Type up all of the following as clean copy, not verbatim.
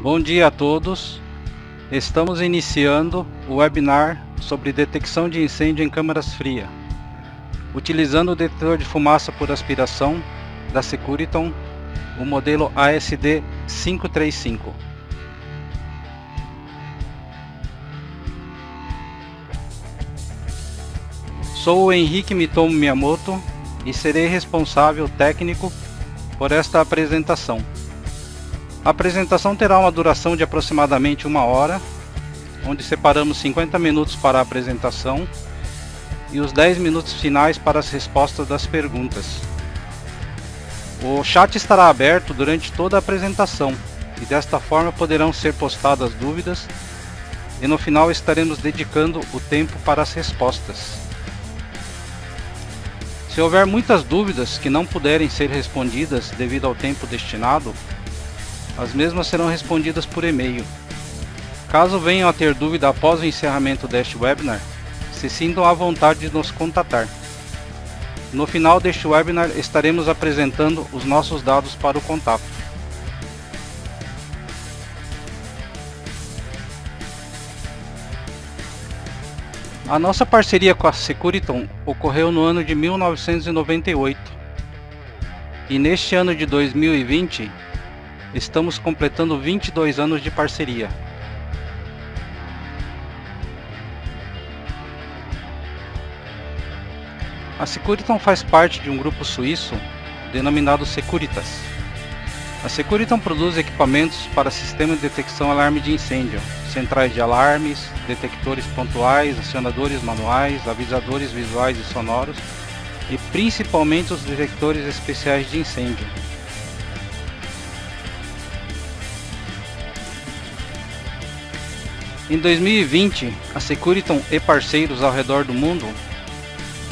Bom dia a todos. Estamos iniciando o webinar sobre detecção de incêndio em câmaras frias, utilizando o detector de fumaça por aspiração da Securiton, o modelo ASD 535. Sou o Henrique Mitomo Miyamoto e serei responsável técnico por esta apresentação. A apresentação terá uma duração de aproximadamente 1 hora, onde separamos 50 minutos para a apresentação e os 10 minutos finais para as respostas das perguntas. O chat estará aberto durante toda a apresentação e desta forma poderão ser postadas dúvidas e no final estaremos dedicando o tempo para as respostas. Se houver muitas dúvidas que não puderem ser respondidas devido ao tempo destinado, as mesmas serão respondidas por e-mail. Caso venham a ter dúvida após o encerramento deste webinar, se sintam à vontade de nos contatar. No final deste webinar estaremos apresentando os nossos dados para o contato. A nossa parceria com a Securiton ocorreu no ano de 1998 e neste ano de 2020 estamos completando 22 anos de parceria. A Securiton faz parte de um grupo suíço denominado Securitas. A Securiton produz equipamentos para sistema de detecção e alarme de incêndio, centrais de alarmes, detectores pontuais, acionadores manuais, avisadores visuais e sonoros e principalmente os detectores especiais de incêndio. Em 2020, a Securiton e parceiros ao redor do mundo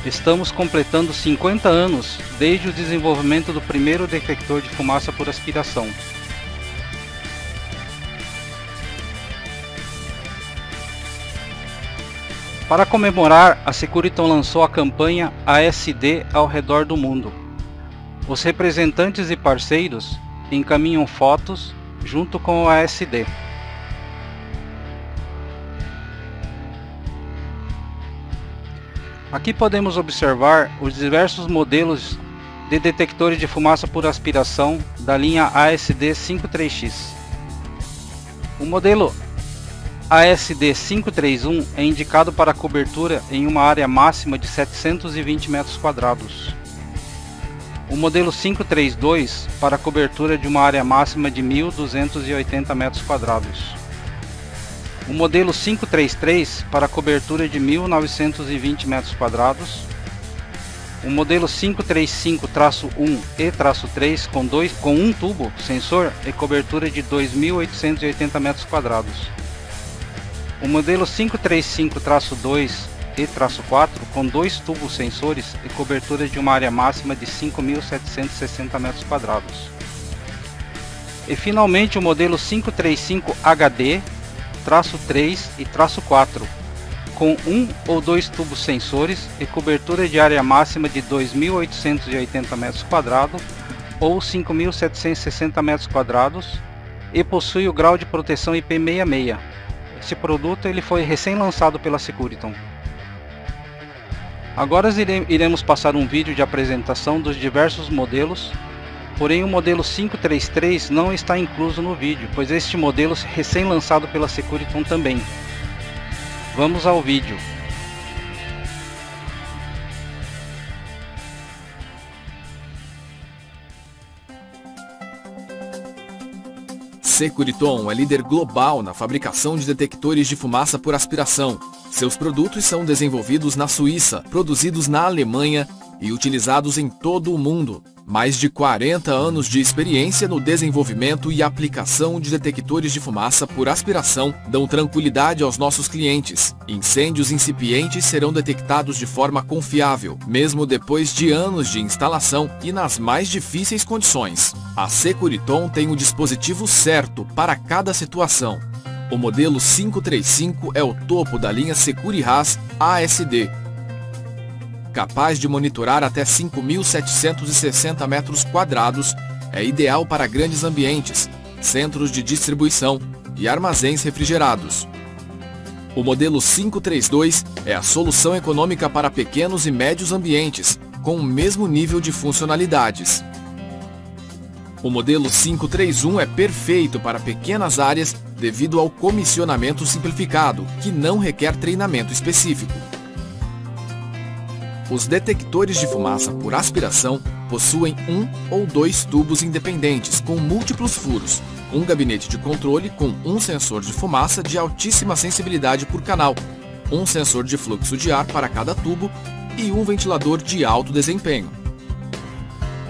estamos completando 50 anos desde o desenvolvimento do primeiro detector de fumaça por aspiração. Para comemorar, a Securiton lançou a campanha ASD ao redor do mundo. Os representantes e parceiros encaminham fotos junto com o ASD. Aqui podemos observar os diversos modelos de detectores de fumaça por aspiração da linha ASD 53X. O modelo ASD 531 é indicado para cobertura em uma área máxima de 720 metros quadrados. O modelo 532 para cobertura de uma área máxima de 1.280 metros quadrados. O modelo 533 para cobertura de 1.920 metros quadrados. O modelo 535-1 e -3 com um tubo sensor e cobertura de 2.880 metros quadrados. O modelo 535-2 e -4 com 2 tubos sensores e cobertura de uma área máxima de 5.760 metros quadrados. E finalmente o modelo 535 HD -3 e -4, com 1 ou 2 tubos sensores e cobertura de área máxima de 2.880 metros quadrados ou 5.760 metros quadrados e possui o grau de proteção IP66. Este produto ele foi recém-lançado pela Securiton. Agora iremos passar um vídeo de apresentação dos diversos modelos. Porém, o modelo 533 não está incluso no vídeo, pois este modelo é recém-lançado pela Securiton também. Vamos ao vídeo. Securiton é líder global na fabricação de detectores de fumaça por aspiração. Seus produtos são desenvolvidos na Suíça, produzidos na Alemanha e utilizados em todo o mundo. Mais de 40 anos de experiência no desenvolvimento e aplicação de detectores de fumaça por aspiração dão tranquilidade aos nossos clientes. Incêndios incipientes serão detectados de forma confiável, mesmo depois de anos de instalação e nas mais difíceis condições. A Securiton tem o dispositivo certo para cada situação. O modelo 535 é o topo da linha Securitas ASD, capaz de monitorar até 5.760 metros quadrados, é ideal para grandes ambientes, centros de distribuição e armazéns refrigerados. O modelo 532 é a solução econômica para pequenos e médios ambientes, com o mesmo nível de funcionalidades. O modelo 531 é perfeito para pequenas áreas devido ao comissionamento simplificado, que não requer treinamento específico. Os detectores de fumaça por aspiração possuem um ou dois tubos independentes com múltiplos furos, um gabinete de controle com um sensor de fumaça de altíssima sensibilidade por canal, um sensor de fluxo de ar para cada tubo e um ventilador de alto desempenho.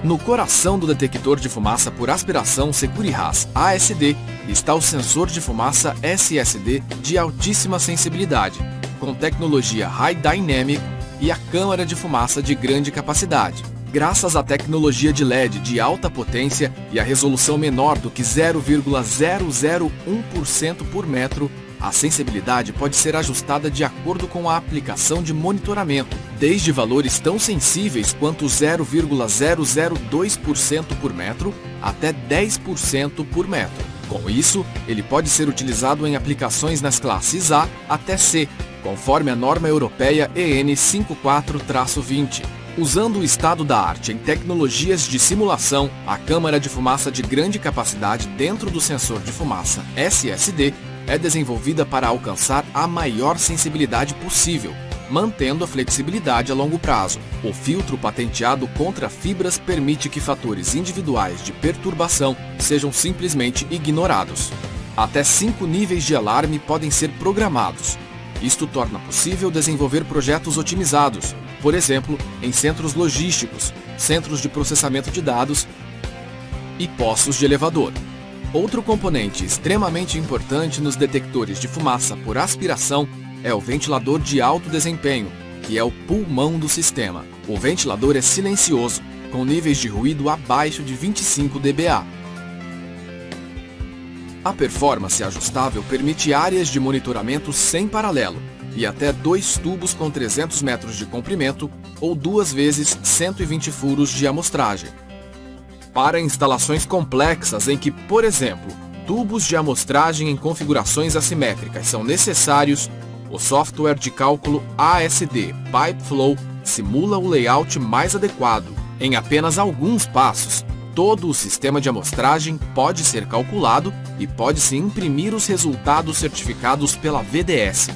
No coração do detector de fumaça por aspiração Securitas ASD está o sensor de fumaça SSD de altíssima sensibilidade, com tecnologia High Dynamic e a câmara de fumaça de grande capacidade. Graças à tecnologia de LED de alta potência e a resolução menor do que 0,001% por metro, a sensibilidade pode ser ajustada de acordo com a aplicação de monitoramento, desde valores tão sensíveis quanto 0,002% por metro até 10% por metro. Com isso, ele pode ser utilizado em aplicações nas classes A até C, conforme a norma europeia EN 54-20. Usando o estado da arte em tecnologias de simulação, a câmara de fumaça de grande capacidade dentro do sensor de fumaça SSD é desenvolvida para alcançar a maior sensibilidade possível, mantendo a flexibilidade a longo prazo. O filtro patenteado contra fibras permite que fatores individuais de perturbação sejam simplesmente ignorados. Até 5 níveis de alarme podem ser programados. Isto torna possível desenvolver projetos otimizados, por exemplo, em centros logísticos, centros de processamento de dados e poços de elevador. Outro componente extremamente importante nos detectores de fumaça por aspiração é o ventilador de alto desempenho, que é o pulmão do sistema. O ventilador é silencioso, com níveis de ruído abaixo de 25 dBA. A performance ajustável permite áreas de monitoramento sem paralelo e até 2 tubos com 300 metros de comprimento ou 2 vezes 120 furos de amostragem. Para instalações complexas em que, por exemplo, tubos de amostragem em configurações assimétricas são necessários, o software de cálculo ASD Pipeflow simula o layout mais adequado. Em apenas alguns passos, todo o sistema de amostragem pode ser calculado e pode-se imprimir os resultados certificados pela VDS.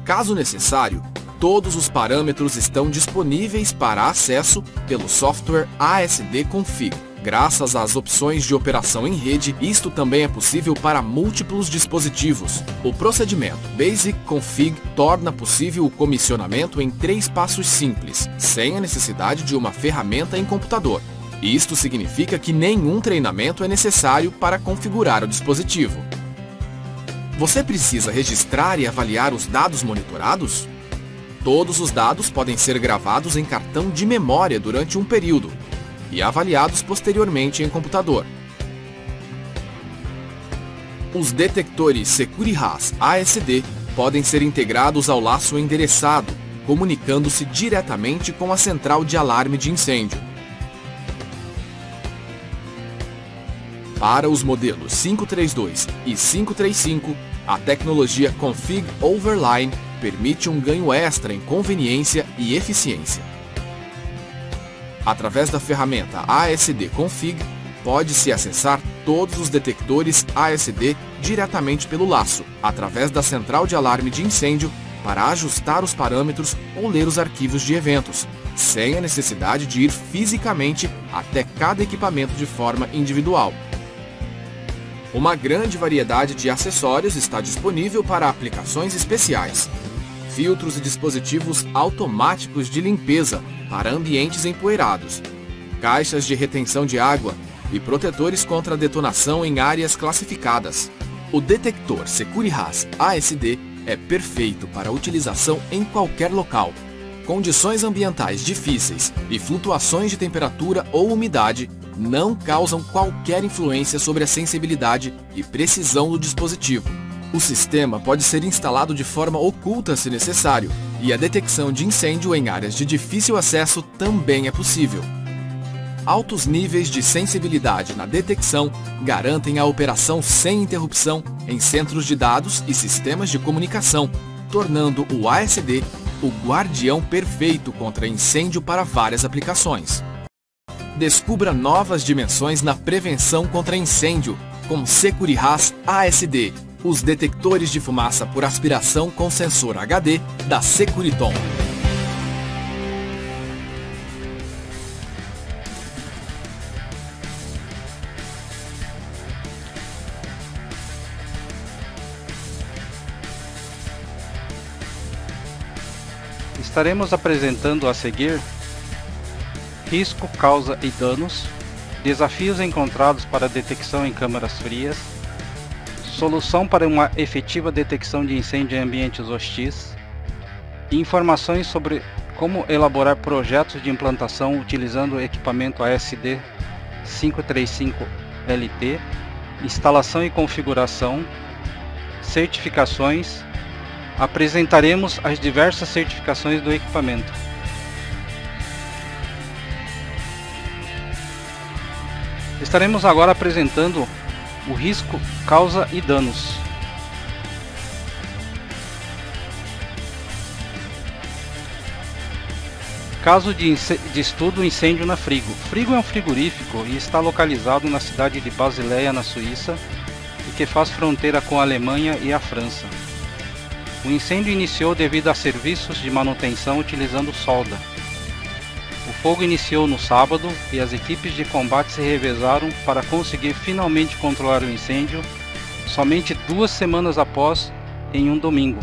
Caso necessário, todos os parâmetros estão disponíveis para acesso pelo software ASD Config. Graças às opções de operação em rede, isto também é possível para múltiplos dispositivos. O procedimento Basic Config torna possível o comissionamento em 3 passos simples, sem a necessidade de uma ferramenta em computador. Isto significa que nenhum treinamento é necessário para configurar o dispositivo. Você precisa registrar e avaliar os dados monitorados? Todos os dados podem ser gravados em cartão de memória durante um período e avaliados posteriormente em computador. Os detectores Securitas ASD podem ser integrados ao laço endereçado, comunicando-se diretamente com a central de alarme de incêndio. Para os modelos 532 e 535, a tecnologia Config Overline permite um ganho extra em conveniência e eficiência. Através da ferramenta ASD Config, pode-se acessar todos os detectores ASD diretamente pelo laço, através da central de alarme de incêndio, para ajustar os parâmetros ou ler os arquivos de eventos, sem a necessidade de ir fisicamente até cada equipamento de forma individual. Uma grande variedade de acessórios está disponível para aplicações especiais. Filtros e dispositivos automáticos de limpeza para ambientes empoeirados, caixas de retenção de água e protetores contra detonação em áreas classificadas. O detector Securitas ASD é perfeito para utilização em qualquer local. Condições ambientais difíceis e flutuações de temperatura ou umidade não causam qualquer influência sobre a sensibilidade e precisão do dispositivo. O sistema pode ser instalado de forma oculta se necessário, e a detecção de incêndio em áreas de difícil acesso também é possível. Altos níveis de sensibilidade na detecção garantem a operação sem interrupção em centros de dados e sistemas de comunicação, tornando o ASD o guardião perfeito contra incêndio para várias aplicações. Descubra novas dimensões na prevenção contra incêndio com Securitas ASD, os detectores de fumaça por aspiração com sensor HD da Securiton. Estaremos apresentando a seguir risco, causa e danos, desafios encontrados para a detecção em câmaras frias, solução para uma efetiva detecção de incêndio em ambientes hostis, e informações sobre como elaborar projetos de implantação utilizando o equipamento ASD 535LT, instalação e configuração, certificações. Apresentaremos as diversas certificações do equipamento. Estaremos agora apresentando o risco, causa e danos. Caso de estudo: incêndio na Frigo. Frigo é um frigorífico e está localizado na cidade de Basileia, na Suíça, e que faz fronteira com a Alemanha e a França. O incêndio iniciou devido a serviços de manutenção utilizando solda. O fogo iniciou no sábado e as equipes de combate se revezaram para conseguir finalmente controlar o incêndio somente 2 semanas após, em um domingo.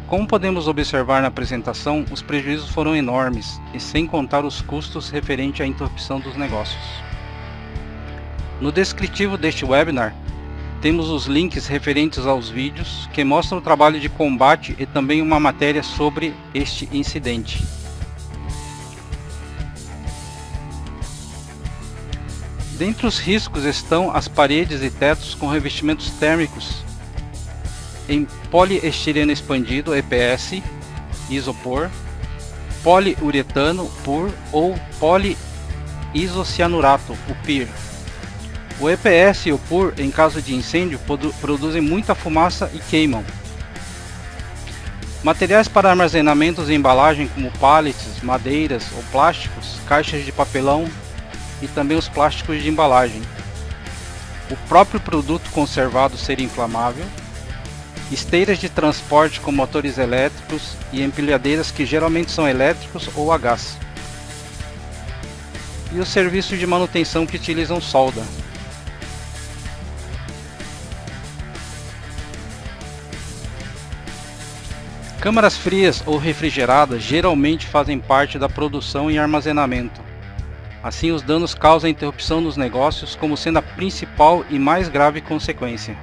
Como podemos observar na apresentação, os prejuízos foram enormes e sem contar os custos referentes à interrupção dos negócios. No descritivo deste webinar, temos os links referentes aos vídeos que mostram o trabalho de combate e também uma matéria sobre este incidente. Dentre os riscos estão as paredes e tetos com revestimentos térmicos em poliestireno expandido (EPS), isopor, poliuretano (PUR) ou poliisocianurato (o PIR). O EPS e o PUR, em caso de incêndio, produzem muita fumaça e queimam. Materiais para armazenamentos e embalagem como pallets, madeiras ou plásticos, caixas de papelão e também os plásticos de embalagem. O próprio produto conservado ser inflamável. Esteiras de transporte com motores elétricos e empilhadeiras que geralmente são elétricos ou a gás. E os serviços de manutenção que utilizam solda. Câmaras frias ou refrigeradas geralmente fazem parte da produção e armazenamento. Assim, os danos causam interrupção nos negócios como sendo a principal e mais grave consequência.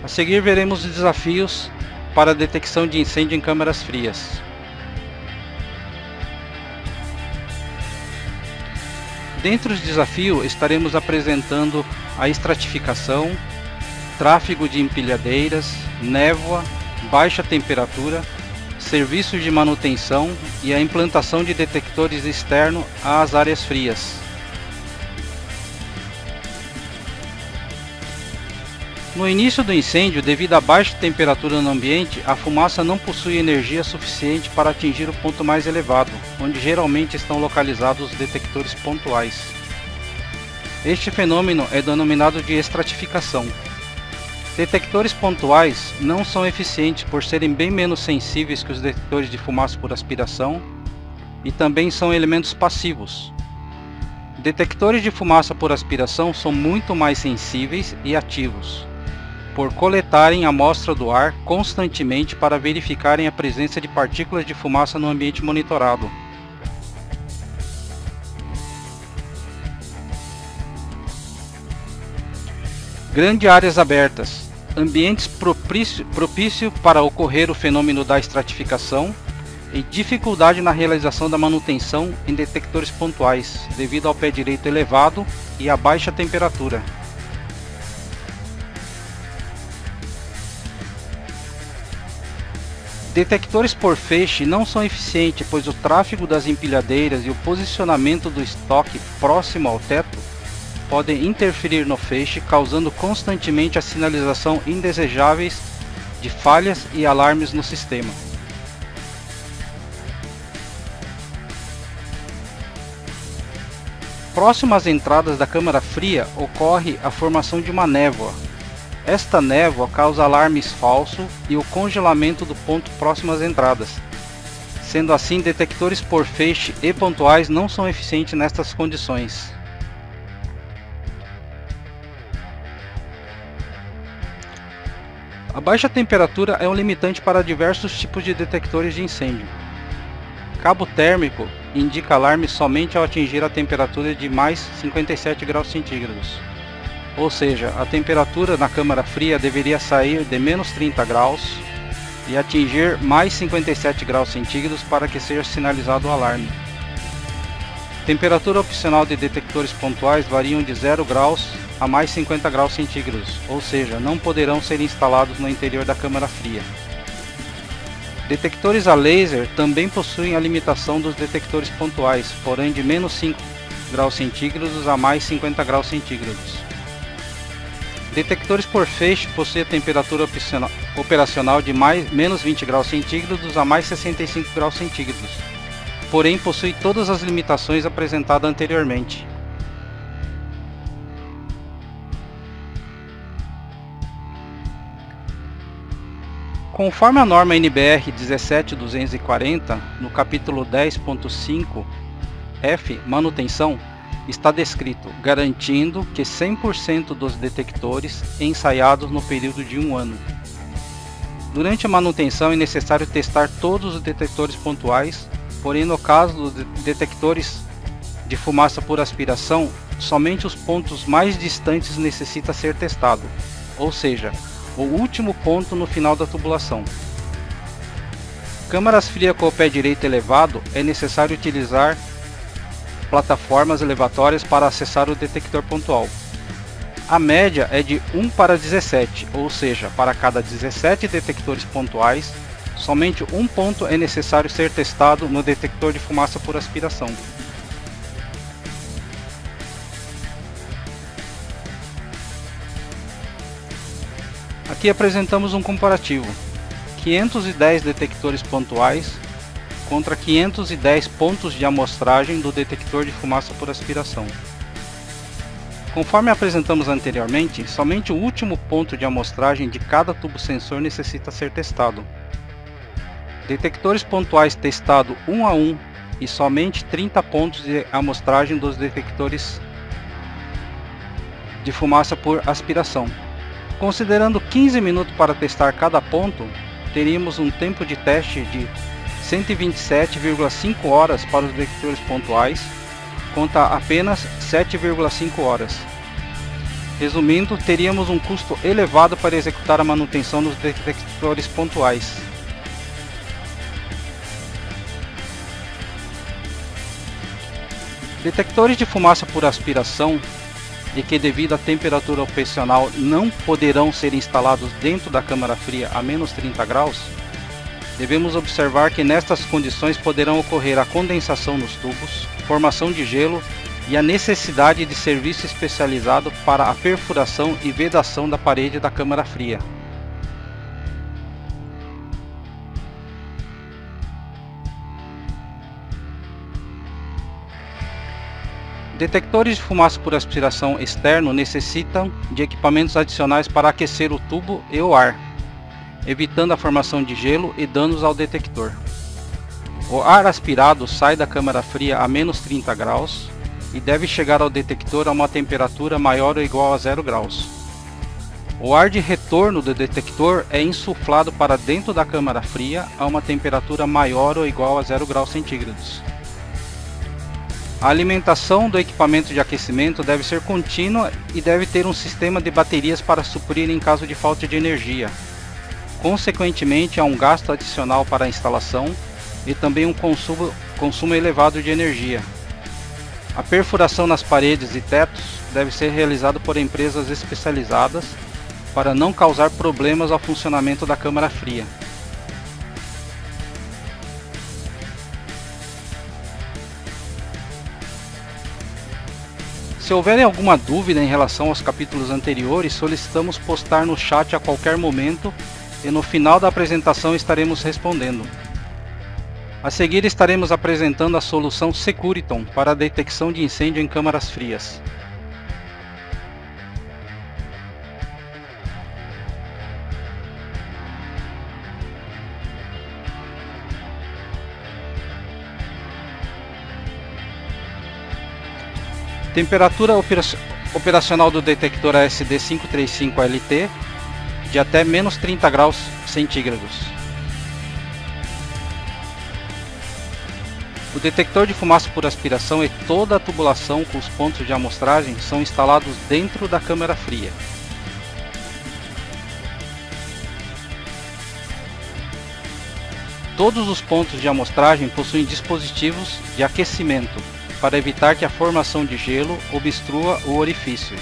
A seguir veremos os desafios para a detecção de incêndio em câmaras frias. Dentre os desafios estaremos apresentando a estratificação, tráfego de empilhadeiras, névoa, baixa temperatura, serviços de manutenção e a implantação de detectores externos às áreas frias. No início do incêndio, devido à baixa temperatura no ambiente, a fumaça não possui energia suficiente para atingir o ponto mais elevado, onde geralmente estão localizados os detectores pontuais. Este fenômeno é denominado de estratificação. Detectores pontuais não são eficientes por serem bem menos sensíveis que os detectores de fumaça por aspiração e também são elementos passivos. Detectores de fumaça por aspiração são muito mais sensíveis e ativos, por coletarem a amostra do ar constantemente para verificarem a presença de partículas de fumaça no ambiente monitorado. Grandes áreas abertas, ambientes propício para ocorrer o fenômeno da estratificação e dificuldade na realização da manutenção em detectores pontuais, devido ao pé direito elevado e à baixa temperatura. Detectores por feixe não são eficientes, pois o tráfego das empilhadeiras e o posicionamento do estoque próximo ao teto podem interferir no feixe, causando constantemente a sinalização indesejáveis de falhas e alarmes no sistema. Próximo às entradas da câmara fria ocorre a formação de uma névoa. Esta névoa causa alarmes falsos e o congelamento do ponto próximo às entradas. Sendo assim, detectores por feixe e pontuais não são eficientes nestas condições. A baixa temperatura é um limitante para diversos tipos de detectores de incêndio. Cabo térmico indica alarme somente ao atingir a temperatura de mais 57 graus centígrados. Ou seja, a temperatura na câmara fria deveria sair de menos 30 graus e atingir mais 57 graus centígrados para que seja sinalizado o alarme. Temperatura opcional de detectores pontuais variam de 0 graus a mais 50 graus centígrados, ou seja, não poderão ser instalados no interior da câmara fria. Detectores a laser também possuem a limitação dos detectores pontuais, porém de menos 5 graus centígrados a mais 50 graus centígrados. Detectores por feixe possuem a temperatura operacional de menos 20 graus centígrados a mais 65 graus centígrados, porém possui todas as limitações apresentadas anteriormente. Conforme a norma NBR 17240, no capítulo 10.5F, manutenção, está descrito, garantindo que 100% dos detectores ensaiados no período de 1 ano. Durante a manutenção é necessário testar todos os detectores pontuais, porém no caso dos detectores de fumaça por aspiração, somente os pontos mais distantes necessita ser testado, ou seja, o último ponto no final da tubulação. Câmaras frias com o pé direito elevado, é necessário utilizar plataformas elevatórias para acessar o detector pontual. A média é de 1 para 17, ou seja, para cada 17 detectores pontuais, somente um ponto é necessário ser testado no detector de fumaça por aspiração. Aqui apresentamos um comparativo: 510 detectores pontuais contra 510 pontos de amostragem do detector de fumaça por aspiração. Conforme apresentamos anteriormente, somente o último ponto de amostragem de cada tubo sensor necessita ser testado. Detectores pontuais testados 1 a 1 e somente 30 pontos de amostragem dos detectores de fumaça por aspiração. Considerando 15 minutos para testar cada ponto, teríamos um tempo de teste de 127,5 horas para os detectores pontuais, contra apenas 7,5 horas. Resumindo, teríamos um custo elevado para executar a manutenção dos detectores pontuais. Detectores de fumaça por aspiração e que devido à temperatura operacional não poderão ser instalados dentro da câmara fria a menos 30 graus, devemos observar que nestas condições poderão ocorrer a condensação nos tubos, formação de gelo e a necessidade de serviço especializado para a perfuração e vedação da parede da câmara fria. Detectores de fumaça por aspiração externo necessitam de equipamentos adicionais para aquecer o tubo e o ar, evitando a formação de gelo e danos ao detector. O ar aspirado sai da câmara fria a menos 30 graus e deve chegar ao detector a uma temperatura maior ou igual a 0 graus. O ar de retorno do detector é insuflado para dentro da câmara fria a uma temperatura maior ou igual a 0 graus centígrados. A alimentação do equipamento de aquecimento deve ser contínua e deve ter um sistema de baterias para suprir em caso de falta de energia. Consequentemente, há um gasto adicional para a instalação e também um consumo elevado de energia. A perfuração nas paredes e tetos deve ser realizada por empresas especializadas para não causar problemas ao funcionamento da câmara fria. Se houverem alguma dúvida em relação aos capítulos anteriores, solicitamos postar no chat a qualquer momento e no final da apresentação estaremos respondendo. A seguir estaremos apresentando a solução Securiton para a detecção de incêndio em câmaras frias. Temperatura operacional do detector ASD535LT de até menos 30 graus centígrados. O detector de fumaça por aspiração e toda a tubulação com os pontos de amostragem são instalados dentro da câmara fria. Todos os pontos de amostragem possuem dispositivos de aquecimento para evitar que a formação de gelo obstrua o orifício.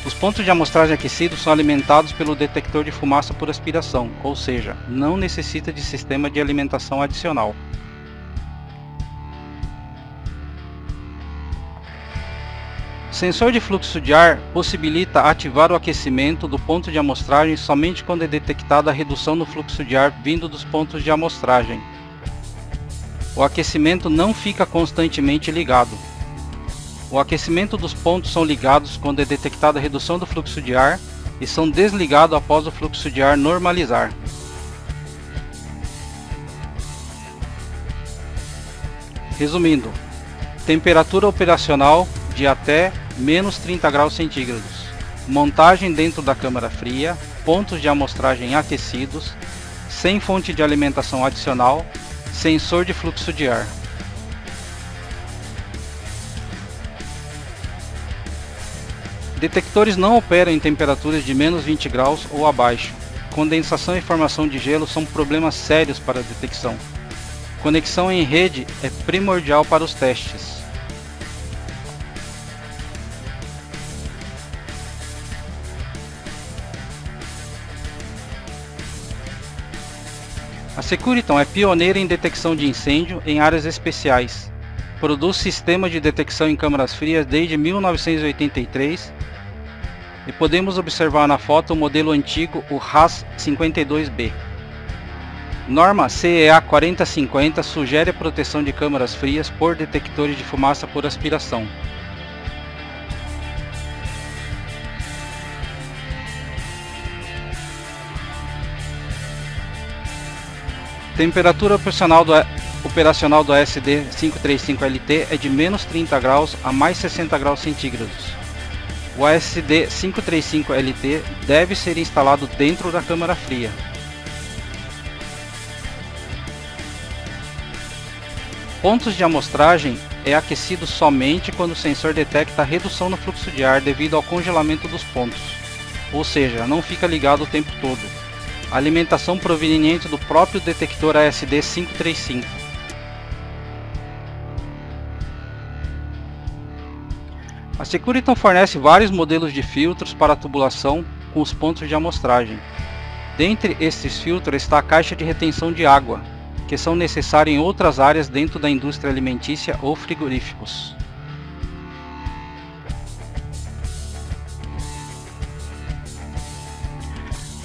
Os pontos de amostragem aquecidos são alimentados pelo detector de fumaça por aspiração, ou seja, não necessita de sistema de alimentação adicional. O sensor de fluxo de ar possibilita ativar o aquecimento do ponto de amostragem somente quando é detectada a redução no fluxo de ar vindo dos pontos de amostragem. O aquecimento não fica constantemente ligado. O aquecimento dos pontos são ligados quando é detectada a redução do fluxo de ar e são desligados após o fluxo de ar normalizar. Resumindo, temperatura operacional de até menos 30 graus centígrados, montagem dentro da câmara fria, pontos de amostragem aquecidos, sem fonte de alimentação adicional, sensor de fluxo de ar. Detectores não operam em temperaturas de menos 20 graus ou abaixo. Condensação e formação de gelo são problemas sérios para a detecção. Conexão em rede é primordial para os testes. A Securiton é pioneira em detecção de incêndio em áreas especiais. Produz sistema de detecção em câmaras frias desde 1983 e podemos observar na foto o modelo antigo, o RAS-52B. Norma CEA 4050 sugere a proteção de câmaras frias por detectores de fumaça por aspiração. Temperatura operacional do ASD535LT é de menos 30 graus a mais 60 graus centígrados. O ASD535LT deve ser instalado dentro da câmara fria. Pontos de amostragem é aquecido somente quando o sensor detecta a redução no fluxo de ar devido ao congelamento dos pontos, ou seja, não fica ligado o tempo todo. A alimentação proveniente do próprio detector ASD535. A Securiton fornece vários modelos de filtros para tubulação com os pontos de amostragem. Dentre estes filtros está a caixa de retenção de água, que são necessárias em outras áreas dentro da indústria alimentícia ou frigoríficos.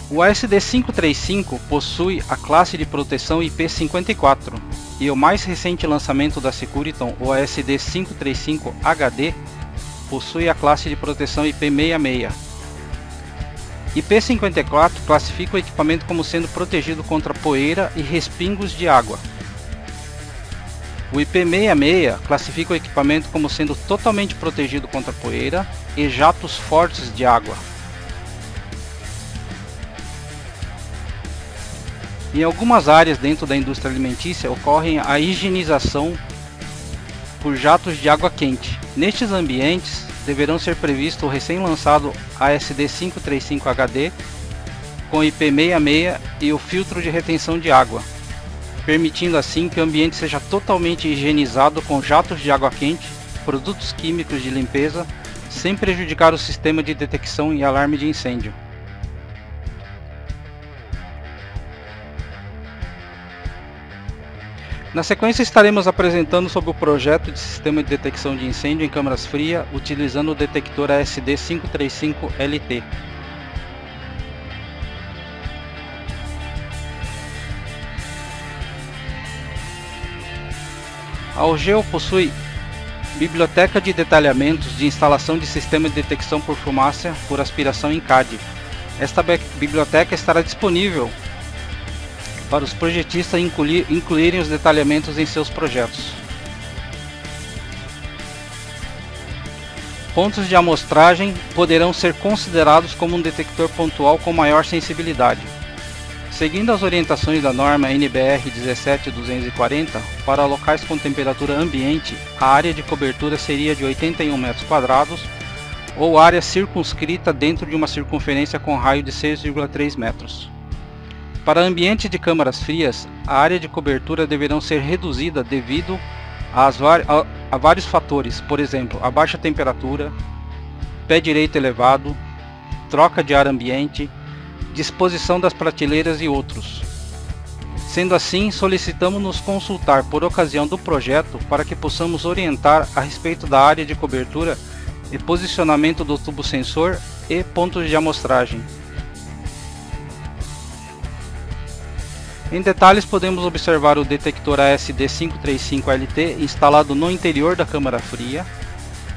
O ASD535 possui a classe de proteção IP54 e o mais recente lançamento da Securiton, o ASD535HD, possui a classe de proteção IP66. IP54 classifica o equipamento como sendo protegido contra poeira e respingos de água. O IP66 classifica o equipamento como sendo totalmente protegido contra poeira e jatos fortes de água. Em algumas áreas dentro da indústria alimentícia ocorre a higienização por jatos de água quente. Nestes ambientes deverão ser previsto o recém-lançado ASD535HD com IP66 e o filtro de retenção de água, permitindo assim que o ambiente seja totalmente higienizado com jatos de água quente, produtos químicos de limpeza, sem prejudicar o sistema de detecção e alarme de incêndio. Na sequência estaremos apresentando sobre o projeto de sistema de detecção de incêndio em câmaras frias utilizando o detector ASD535LT. A OGEO possui biblioteca de detalhamentos de instalação de sistema de detecção por fumaça por aspiração em CAD. Esta biblioteca estará disponível para os projetistas incluírem os detalhamentos em seus projetos. Pontos de amostragem poderão ser considerados como um detector pontual com maior sensibilidade. Seguindo as orientações da norma NBR 17240, para locais com temperatura ambiente, a área de cobertura seria de 81 metros quadrados ou área circunscrita dentro de uma circunferência com raio de 6,3 metros. Para ambiente de câmaras frias, a área de cobertura deverá ser reduzida devido a vários fatores, por exemplo, a baixa temperatura, pé direito elevado, troca de ar ambiente, disposição das prateleiras e outros. Sendo assim, solicitamos nos consultar por ocasião do projeto para que possamos orientar a respeito da área de cobertura e posicionamento do tubo sensor e pontos de amostragem. Em detalhes, podemos observar o detector ASD535LT instalado no interior da câmara fria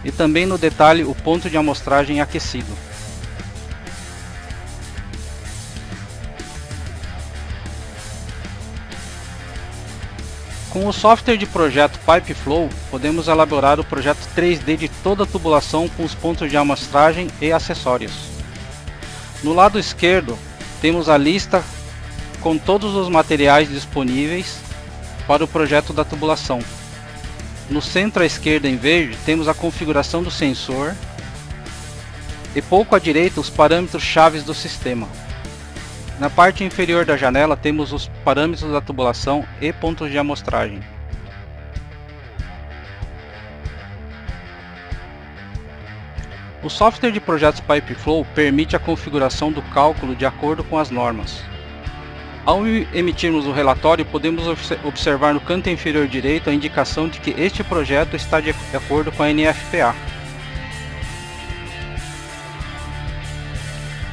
e também no detalhe o ponto de amostragem aquecido. Com o software de projeto PipeFlow, podemos elaborar o projeto 3D de toda a tubulação com os pontos de amostragem e acessórios. No lado esquerdo, temos a lista com todos os materiais disponíveis para o projeto da tubulação. No centro à esquerda em verde, temos a configuração do sensor e pouco à direita os parâmetros chaves do sistema. Na parte inferior da janela temos os parâmetros da tubulação e pontos de amostragem. O software de projetos PipeFlow permite a configuração do cálculo de acordo com as normas. Ao emitirmos o relatório, podemos observar no canto inferior direito a indicação de que este projeto está de acordo com a NFPA.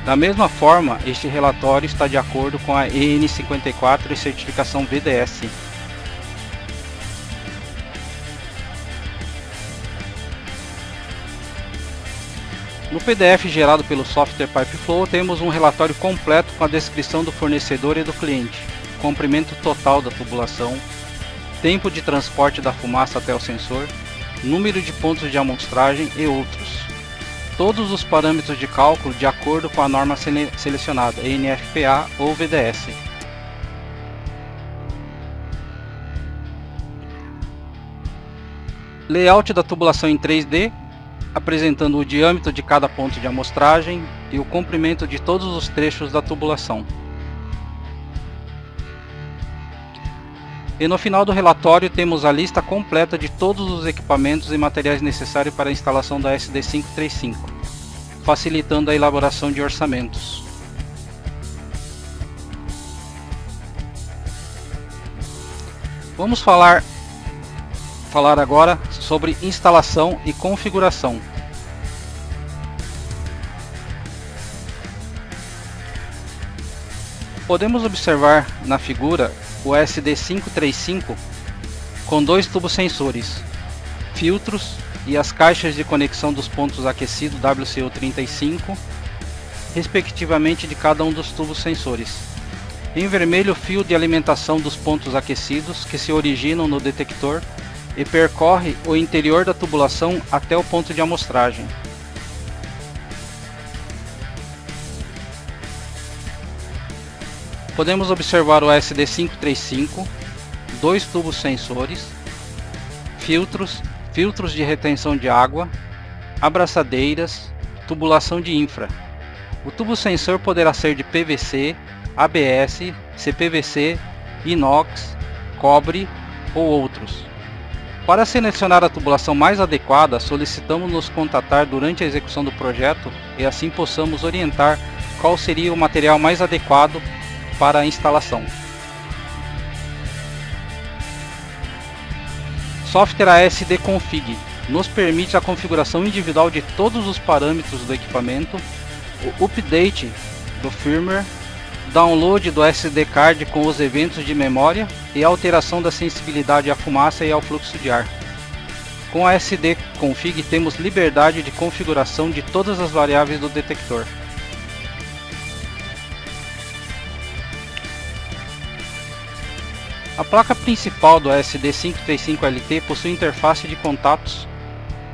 Da mesma forma, este relatório está de acordo com a EN 54 e certificação VDS. No PDF gerado pelo software PipeFlow, temos um relatório completo com a descrição do fornecedor e do cliente, comprimento total da tubulação, tempo de transporte da fumaça até o sensor, número de pontos de amostragem e outros. Todos os parâmetros de cálculo de acordo com a norma selecionada, NFPA ou VDS. Layout da tubulação em 3D, apresentando o diâmetro de cada ponto de amostragem e o comprimento de todos os trechos da tubulação. E no final do relatório temos a lista completa de todos os equipamentos e materiais necessários para a instalação da ASD535, facilitando a elaboração de orçamentos. Vamos falar agora sobre instalação e configuração. Podemos observar na figura o ASD535 com dois tubos sensores, filtros e as caixas de conexão dos pontos aquecidos WCU35, respectivamente de cada um dos tubos sensores. Em vermelho, o fio de alimentação dos pontos aquecidos que se originam no detector e percorre o interior da tubulação até o ponto de amostragem. Podemos observar o ASD535, dois tubos sensores, filtros de retenção de água, abraçadeiras, tubulação de infra. O tubo sensor poderá ser de PVC, ABS, CPVC, inox, cobre ou outros. Para selecionar a tubulação mais adequada, solicitamos nos contatar durante a execução do projeto e assim possamos orientar qual seria o material mais adequado para a instalação. Software ASD Config nos permite a configuração individual de todos os parâmetros do equipamento, o update do firmware, download do SD card com os eventos de memória e alteração da sensibilidade à fumaça e ao fluxo de ar. Com a ASD Config temos liberdade de configuração de todas as variáveis do detector. A placa principal do ASD535LT possui interface de contatos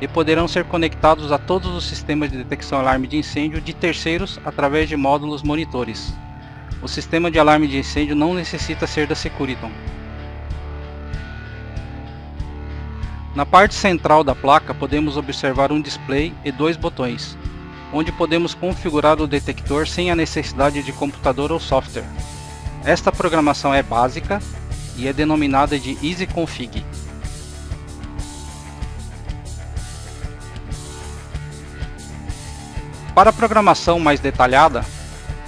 e poderão ser conectados a todos os sistemas de detecção e alarme de incêndio de terceiros através de módulos monitores. O sistema de alarme de incêndio não necessita ser da Securiton. Na parte central da placa podemos observar um display e dois botões, onde podemos configurar o detector sem a necessidade de computador ou software. Esta programação é básica e é denominada de Easy Config. Para a programação mais detalhada,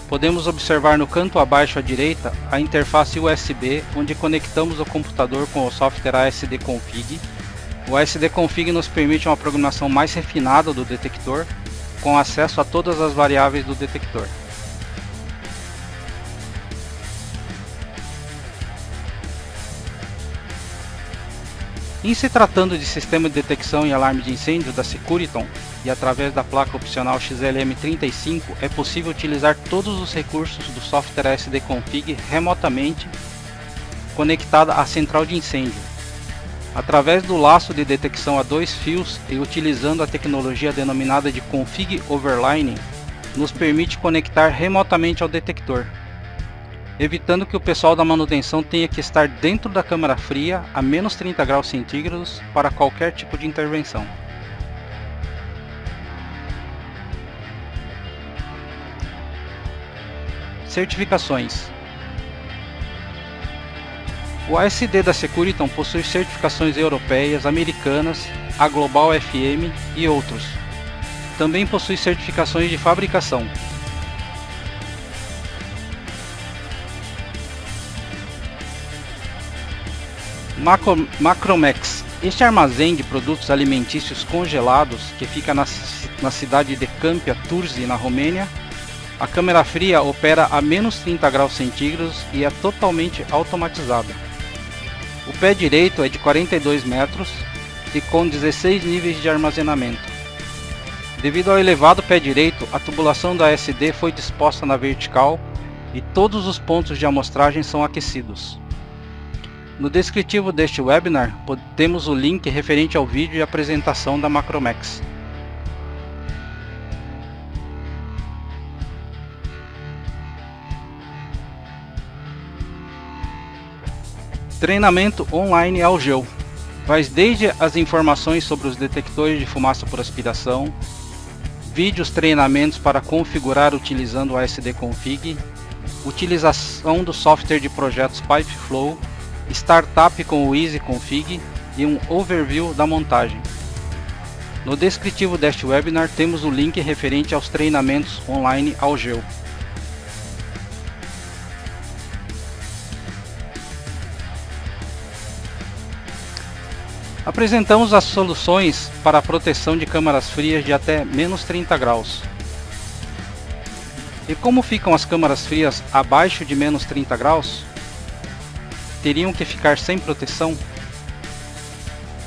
podemos observar no canto abaixo à direita a interface USB, onde conectamos o computador com o software ASD Config. O ASD Config nos permite uma programação mais refinada do detector, com acesso a todas as variáveis do detector. Em se tratando de sistema de detecção e alarme de incêndio da Securiton, e através da placa opcional XLM35, é possível utilizar todos os recursos do software ASD Config remotamente conectada à central de incêndio. Através do laço de detecção a 2 fios e utilizando a tecnologia denominada de Config Overlining, nos permite conectar remotamente ao detector, evitando que o pessoal da manutenção tenha que estar dentro da câmara fria a menos 30 graus centígrados para qualquer tipo de intervenção. Certificações. O ASD da Securiton possui certificações europeias, americanas, a Global FM e outros. Também possui certificações de fabricação. Macromex. Este armazém de produtos alimentícios congelados, que fica na cidade de Câmpia Turzi, na Romênia. A câmara fria opera a menos 30 graus centígrados e é totalmente automatizada. O pé direito é de 42 metros e com 16 níveis de armazenamento. Devido ao elevado pé direito, a tubulação da ASD foi disposta na vertical e todos os pontos de amostragem são aquecidos. No descritivo deste webinar, temos o link referente ao vídeo e apresentação da Macromex. Treinamento online Algeu. Vai desde as informações sobre os detectores de fumaça por aspiração, vídeos treinamentos para configurar utilizando o ASD Config, utilização do software de projetos Pipeflow, startup com o Easy Config e um overview da montagem. No descritivo deste webinar temos o link referente aos treinamentos online Algeu. Apresentamos as soluções para a proteção de câmaras frias de até menos 30 graus. E como ficam as câmaras frias abaixo de menos 30 graus? Teriam que ficar sem proteção?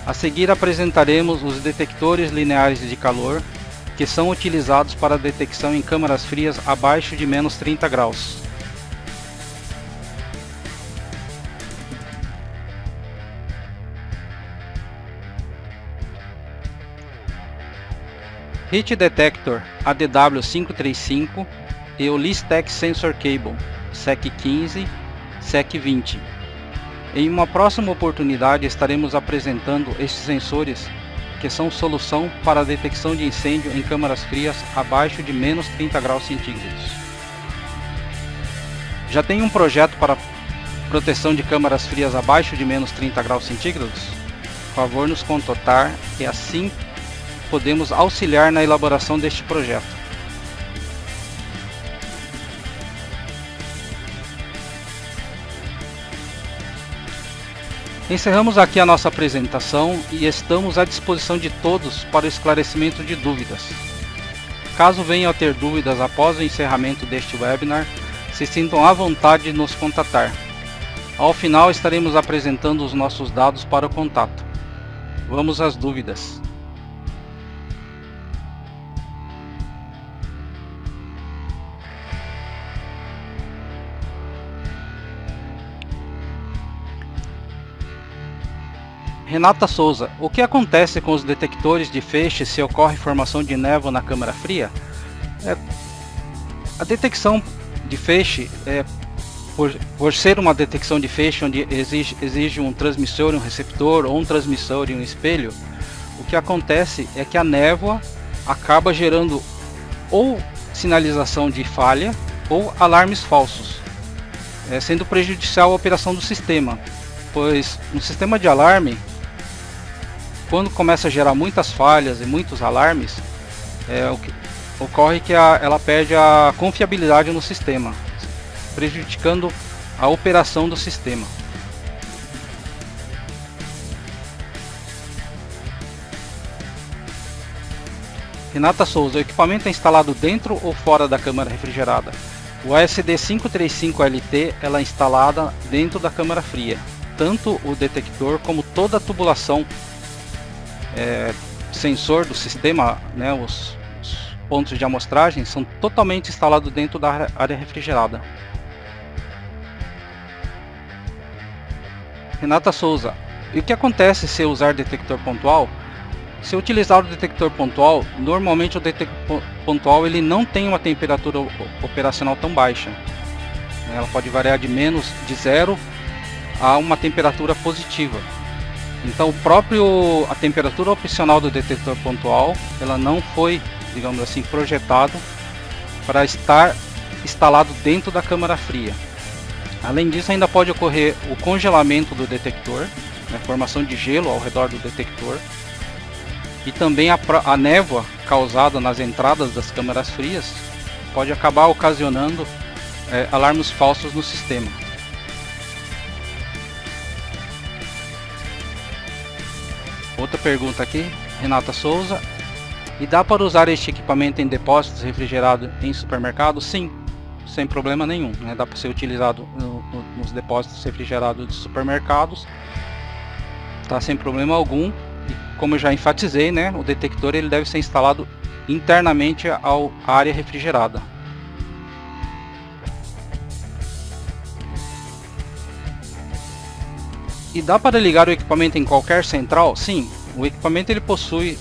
A seguir apresentaremos os detectores lineares de calor, que são utilizados para a detecção em câmaras frias abaixo de menos 30 graus. Heat Detector ADW535 e o Listec Sensor Cable SEC15, SEC20. Em uma próxima oportunidade estaremos apresentando estes sensores, que são solução para a detecção de incêndio em câmaras frias abaixo de menos 30 graus centígrados. Já tem um projeto para proteção de câmaras frias abaixo de menos 30 graus centígrados? Por favor, nos contatar e assim podemos auxiliar na elaboração deste projeto. Encerramos aqui a nossa apresentação e estamos à disposição de todos para o esclarecimento de dúvidas. Caso venham a ter dúvidas após o encerramento deste webinar, se sintam à vontade de nos contatar. Ao final estaremos apresentando os nossos dados para o contato. Vamos às dúvidas. Renata Souza, o que acontece com os detectores de feixe se ocorre formação de névoa na câmara fria? A detecção de feixe, por ser uma detecção de feixe onde exige um transmissor e um receptor, ou um transmissor e um espelho, o que acontece é que a névoa acaba gerando ou sinalização de falha ou alarmes falsos, sendo prejudicial à operação do sistema, pois no sistema de alarme, quando começa a gerar muitas falhas e muitos alarmes, ocorre que ela perde a confiabilidade no sistema, prejudicando a operação do sistema. Renata Souza, o equipamento é instalado dentro ou fora da câmara refrigerada? O ASD535LT ela é instalada dentro da câmara fria. Tanto o detector como toda a tubulação sensor do sistema, né, os pontos de amostragem são totalmente instalados dentro da área refrigerada. Renata Souza, e o que acontece se usar detector pontual? Se utilizar o detector pontual, normalmente o detector pontual ele não tem uma temperatura operacional tão baixa. Ela pode variar de menos de 0 a uma temperatura positiva. Então a temperatura opcional do detector pontual, ela não foi, digamos assim, projetado para estar instalado dentro da câmara fria. Além disso, ainda pode ocorrer o congelamento do detector, formação de gelo ao redor do detector, e também a névoa causada nas entradas das câmaras frias pode acabar ocasionando alarmes falsos no sistema. Outra pergunta aqui, Renata Souza, e dá para usar este equipamento em depósitos refrigerados em supermercados? Sim, sem problema nenhum, dá para ser utilizado nos depósitos refrigerados de supermercados, tá, sem problema algum. E como eu já enfatizei, o detector ele deve ser instalado internamente à área refrigerada. E dá para ligar o equipamento em qualquer central? Sim, o equipamento ele possui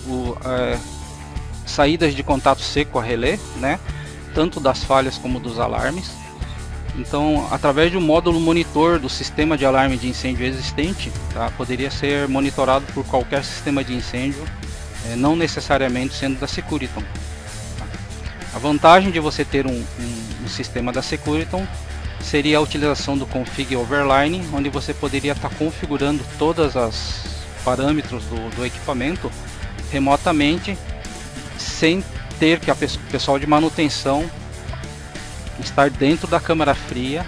saídas de contato seco a relé, tanto das falhas como dos alarmes. Então, através de um módulo monitor do sistema de alarme de incêndio existente, tá, poderia ser monitorado por qualquer sistema de incêndio, não necessariamente sendo da Securiton. A vantagem de você ter um sistema da Securiton seria a utilização do Config Overline, onde você poderia estar configurando todas as parâmetros do equipamento remotamente, sem ter que o pessoal de manutenção estar dentro da câmara fria,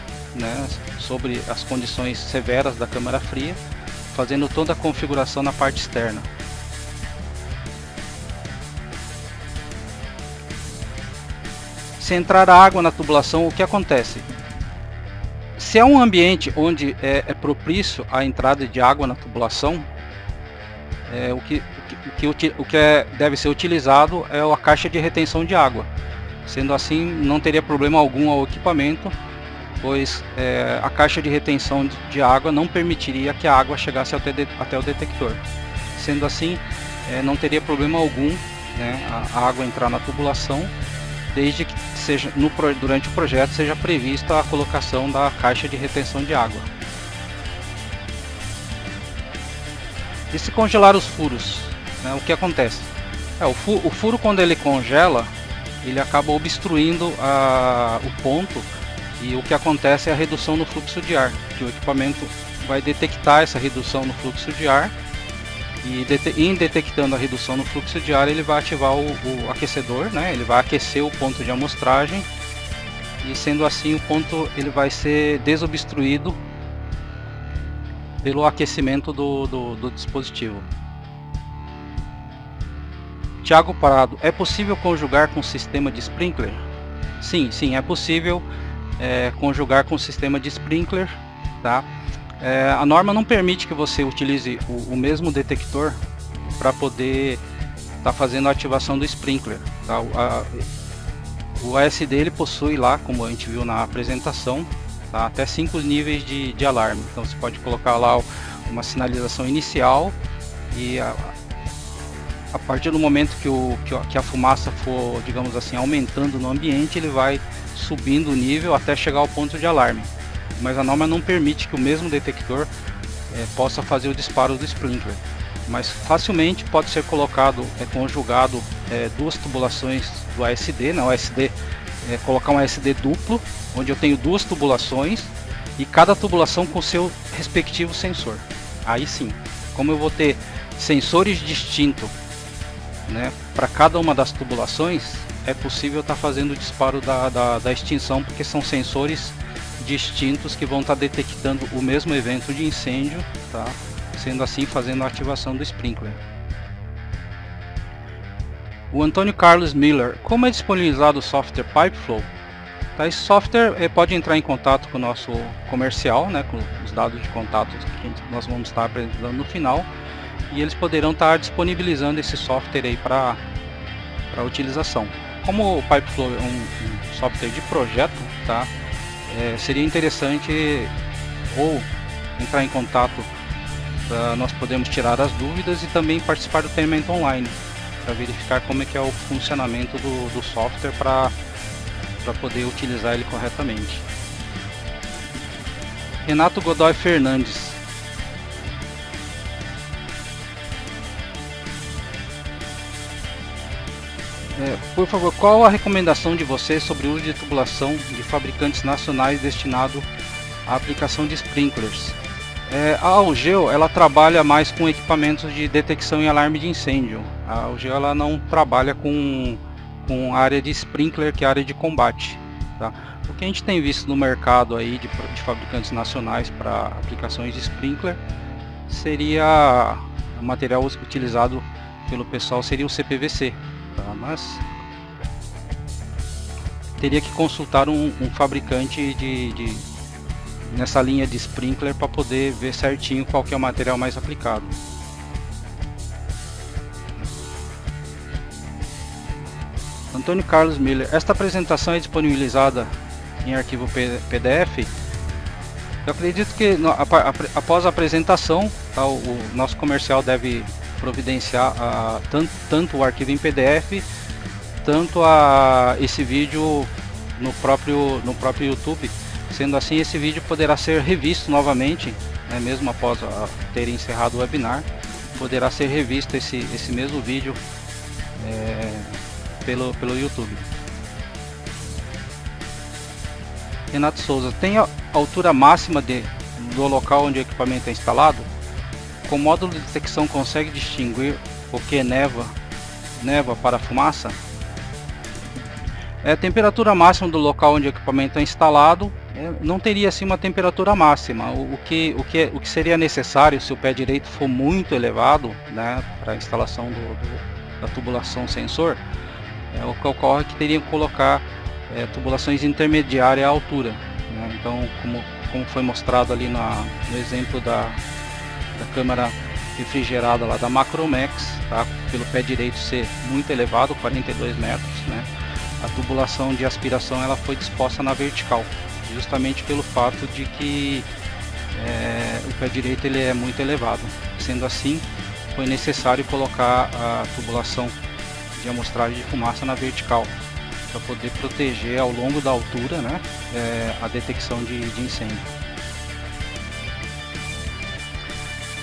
sobre as condições severas da câmara fria, fazendo toda a configuração na parte externa. Se entrar água na tubulação, o que acontece? Se é um ambiente onde é propício a entrada de água na tubulação, o que deve ser utilizado é a caixa de retenção de água. Sendo assim, não teria problema algum ao equipamento, pois a caixa de retenção de água não permitiria que a água chegasse até o detector. Sendo assim, não teria problema algum, a água entrar na tubulação, desde que durante o projeto seja prevista a colocação da caixa de retenção de água. E se congelar os furos, o que acontece? O furo, quando ele congela, ele acaba obstruindo o ponto, e o que acontece é a redução no fluxo de ar, que o equipamento vai detectar essa redução no fluxo de ar, e em detectando a redução no fluxo de ar, ele vai ativar o aquecedor, ele vai aquecer o ponto de amostragem, e sendo assim o ponto ele vai ser desobstruído pelo aquecimento do dispositivo. Tiago Parado, é possível conjugar com o sistema de sprinkler? Sim, é possível conjugar com o sistema de sprinkler, tá? A norma não permite que você utilize o mesmo detector para poder estar fazendo a ativação do sprinkler, tá? O ASD ele possui lá, como a gente viu na apresentação, tá? Até 5 níveis de alarme. Então você pode colocar lá uma sinalização inicial e a partir do momento que a fumaça for, digamos assim, aumentando no ambiente, ele vai subindo o nível até chegar ao ponto de alarme. Mas a norma não permite que o mesmo detector possa fazer o disparo do sprinkler. Mas facilmente pode ser colocado, conjugado duas tubulações do ASD, né? O ASD, colocar um ASD duplo, onde eu tenho duas tubulações e cada tubulação com seu respectivo sensor. Aí sim, como eu vou ter sensores distintos, né, para cada uma das tubulações, é possível estar fazendo o disparo da extinção, porque são sensores distintos que vão estar detectando o mesmo evento de incêndio, tá? Sendo assim, fazendo a ativação do sprinkler. O Antônio Carlos Miller, como é disponibilizado o software Pipeflow? Tá, esse software pode entrar em contato com o nosso comercial, né, com os dados de contato que nós vamos estar apresentando no final, e eles poderão estar disponibilizando esse software aí para utilização. Como o Pipeflow é um software de projeto, tá? Seria interessante ou entrar em contato para nós podermos tirar as dúvidas e também participar do treinamento online para verificar como é que é o funcionamento do software para poder utilizar ele corretamente. Renato Godoy Fernandes, por favor, qual a recomendação de vocês sobre o uso de tubulação de fabricantes nacionais destinado à aplicação de sprinklers? A Algeo ela trabalha mais com equipamentos de detecção e alarme de incêndio. A Algeo ela não trabalha com área de sprinkler, que é a área de combate, tá? O que a gente tem visto no mercado aí de fabricantes nacionais para aplicações de sprinkler seria o material utilizado pelo pessoal seria o CPVC. Tá, mas teria que consultar um fabricante nessa linha de sprinkler para poder ver certinho qual que é o material mais aplicado. Antônio Carlos Miller, esta apresentação é disponibilizada em arquivo PDF. Eu acredito que após a apresentação, tá, o nosso comercial deve providenciar tanto o arquivo em PDF, tanto esse vídeo no próprio YouTube. Sendo assim, esse vídeo poderá ser revisto novamente, né, mesmo após ter encerrado o webinar, poderá ser revisto esse mesmo vídeo pelo YouTube. Renato Souza, tem a altura máxima do local onde o equipamento é instalado? Com o módulo de detecção consegue distinguir o que é névoa para fumaça? A temperatura máxima do local onde o equipamento é instalado não teria assim uma temperatura máxima. O que seria necessário, se o pé direito for muito elevado, né, para a instalação da tubulação sensor, o que ocorre é que teriam que colocar tubulações intermediárias à altura, né? Então, como foi mostrado ali no exemplo da câmara refrigerada lá da Macromex, tá? Pelo pé direito ser muito elevado, 42 metros, né? A tubulação de aspiração ela foi disposta na vertical, justamente pelo fato de que o pé direito ele é muito elevado. Sendo assim, foi necessário colocar a tubulação de amostragem de fumaça na vertical, para poder proteger ao longo da altura, né, a detecção de incêndio.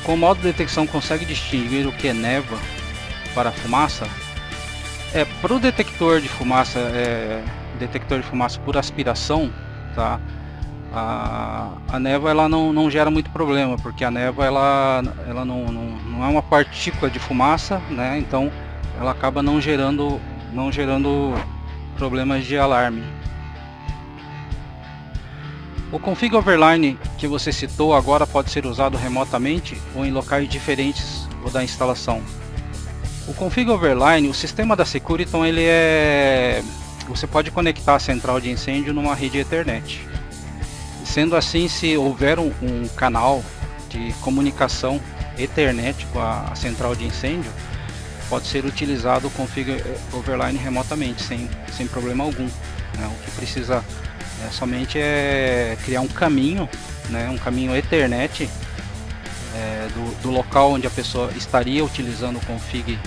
Com o modo de detecção consegue distinguir o que é névoa para fumaça? Para o detector de fumaça por aspiração, tá? A névoa ela não gera muito problema, porque a névoa ela não é uma partícula de fumaça, né? Então ela acaba não gerando problemas de alarme. O Config Overline que você citou agora pode ser usado remotamente ou em locais diferentes da instalação. O Config Overline, o sistema da Securiton, você pode conectar a central de incêndio numa rede Ethernet. Sendo assim, se houver um canal de comunicação Ethernet com a central de incêndio, pode ser utilizado o Config Overline remotamente, sem problema algum, né? O que precisa somente é criar um caminho, né? Um caminho Ethernet do local onde a pessoa estaria utilizando o config,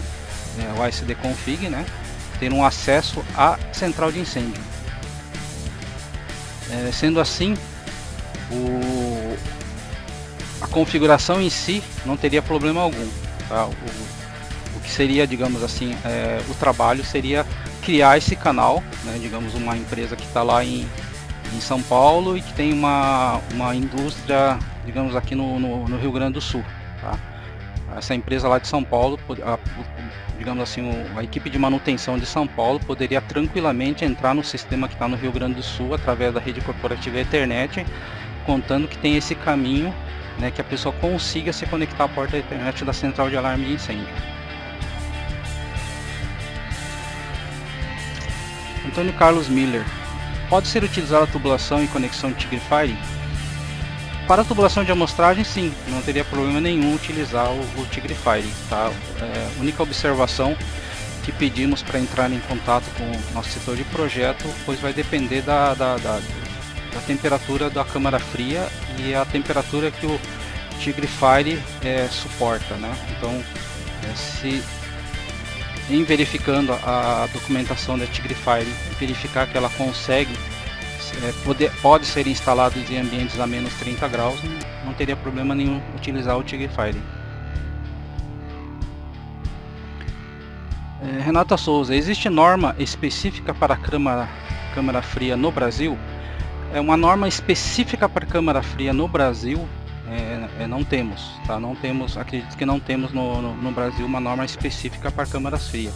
o ASD config, né? Ter um acesso à central de incêndio. Sendo assim, a configuração em si não teria problema algum, tá? O que seria, digamos assim, o trabalho seria criar esse canal, né? Digamos, uma empresa que está lá em São Paulo e que tem uma indústria, digamos, aqui no Rio Grande do Sul, tá? Essa empresa lá de São Paulo, digamos assim, a equipe de manutenção de São Paulo poderia tranquilamente entrar no sistema que está no Rio Grande do Sul através da rede corporativa Ethernet, contando que tem esse caminho, né, que a pessoa consiga se conectar à porta Ethernet da central de alarme de incêndio. Antônio Carlos Miller: pode ser utilizada a tubulação e conexão Tigre-Fire? Para a tubulação de amostragem, sim, não teria problema nenhum utilizar o Tigre-Fire, tá? Única observação que pedimos para entrar em contato com o nosso setor de projeto, pois vai depender da temperatura da câmara fria e a temperatura que o Tigre-Fire suporta, né? Então, se em verificando a documentação da Tigre-Fire, verificar que ela consegue, pode ser instalado em ambientes a menos 30 graus, não teria problema nenhum utilizar o Tigre-Fire. Renata Souza: existe norma específica para câmara fria no Brasil? Uma norma específica para câmara fria no Brasil não temos, tá? Não temos, acredito que não temos no Brasil uma norma específica para câmaras frias.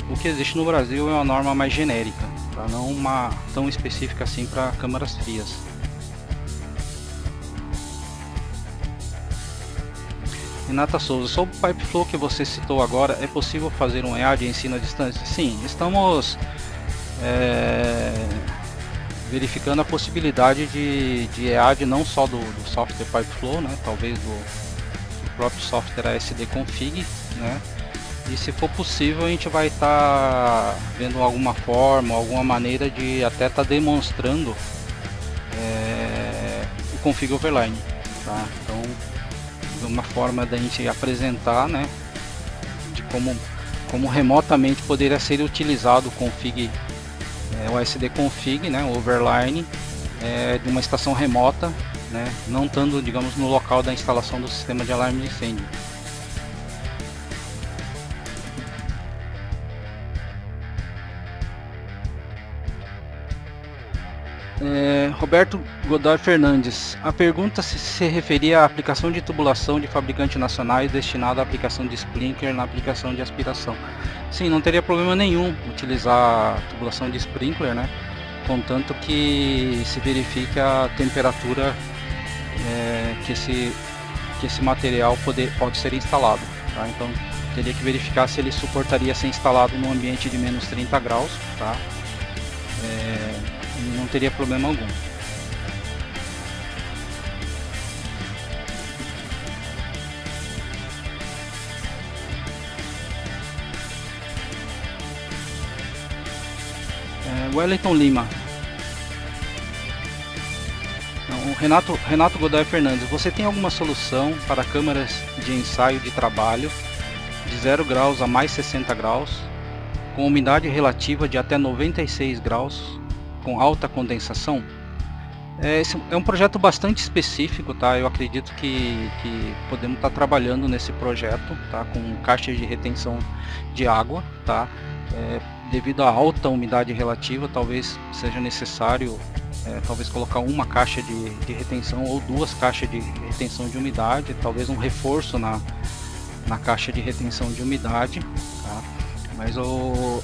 O que existe no Brasil é uma norma mais genérica, tá? Não uma tão específica assim para câmaras frias. Renata Souza: sobre o Pipe Flow que você citou agora, é possível fazer um EAD de ensino à distância? Sim, estamos verificando a possibilidade de EAD não só do software Pipeflow, né, talvez do próprio software ASD config, né, e se for possível a gente vai estar vendo alguma forma, alguma maneira de até estar demonstrando o config overline, tá? Então, uma forma da gente apresentar, né, de como remotamente poderia ser utilizado o config, o ASD config, né, o overline, de uma estação remota, né, não estando, digamos, no local da instalação do sistema de alarme de incêndio. Roberto Godoy Fernandes: a pergunta se referia à aplicação de tubulação de fabricantes nacionais destinada à aplicação de sprinkler na aplicação de aspiração. Sim, não teria problema nenhum utilizar a tubulação de sprinkler, né, contanto que se verifique a temperatura que esse material pode ser instalado, tá? Então teria que verificar se ele suportaria ser instalado num ambiente de menos 30 graus, tá? Não teria problema algum. Wellington Lima: o Renato Godoy Fernandes: você tem alguma solução para câmaras de ensaio de trabalho de 0 graus a mais 60 graus, com umidade relativa de até 96 graus, com alta condensação? Esse é um projeto bastante específico, tá? Eu acredito que podemos estar trabalhando nesse projeto, tá? Com caixas de retenção de água, tá? Devido à alta umidade relativa, talvez seja necessário talvez colocar uma caixa de retenção ou 2 caixas de retenção de umidade, talvez um reforço na caixa de retenção de umidade, tá? Mas eu